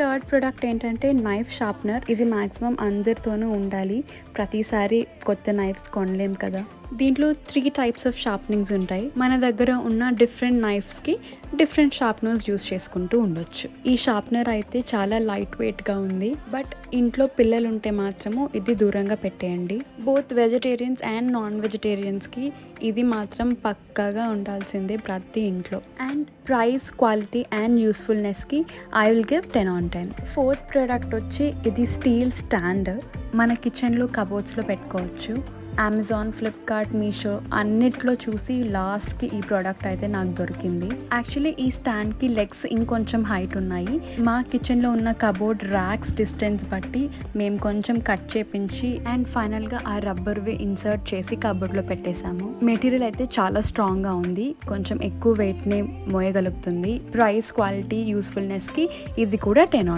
Third product ఏంటంటే knife sharpener. ఇది maximum అందరితోనూ ఉండాలి, ప్రతిసారి కొత్త నైఫ్స్ కొనలేం కదా. దీంట్లో 3 టైప్స్ ఆఫ్ షార్ప్నింగ్స్ ఉంటాయి. మన దగ్గర ఉన్న డిఫరెంట్ నైఫ్స్కి డిఫరెంట్ షార్ప్నర్స్ యూస్ చేసుకుంటూ ఉండొచ్చు. ఈ షార్ప్నర్ అయితే చాలా లైట్ వెయిట్గా ఉంది, బట్ ఇంట్లో పిల్లలు ఉంటే మాత్రము ఇది దూరంగా పెట్టేయండి. బోత్ వెజిటేరియన్స్ అండ్ నాన్ వెజిటేరియన్స్కి ఇది మాత్రం పక్కాగా ఉండాల్సిందే ప్రతి ఇంట్లో. అండ్ ప్రైస్, క్వాలిటీ అండ్ యూస్ఫుల్నెస్కి I will give 10/10. Fourth product వచ్చి ఇది స్టీల్ స్టాండ్. మన కిచెన్లో కబోర్డ్స్లో పెట్టుకోవచ్చు. అమెజాన్, ఫ్లిప్కార్ట్, మీషో అన్నిట్లో చూసి లాస్ట్కి ఈ ప్రోడక్ట్ అయితే నాకు దొరికింది. యాక్చువల్లీ ఈ స్టాండ్కి లెగ్స్ ఇంకొంచెం హైట్ ఉన్నాయి. మా కిచెన్లో ఉన్న కబోర్డ్ ర్యాక్స్ డిస్టెన్స్ బట్టి మేము కొంచెం కట్ చేపించి అండ్ ఫైనల్గా ఆ రబ్బర్వి ఇన్సర్ట్ చేసి కబోర్డ్లో పెట్టేశాము. మెటీరియల్ అయితే చాలా స్ట్రాంగ్గా ఉంది, కొంచెం ఎక్కువ వెయిట్ని మోయగలుగుతుంది. ప్రైస్, క్వాలిటీ, యూస్ఫుల్నెస్కి ఇది కూడా 10/10.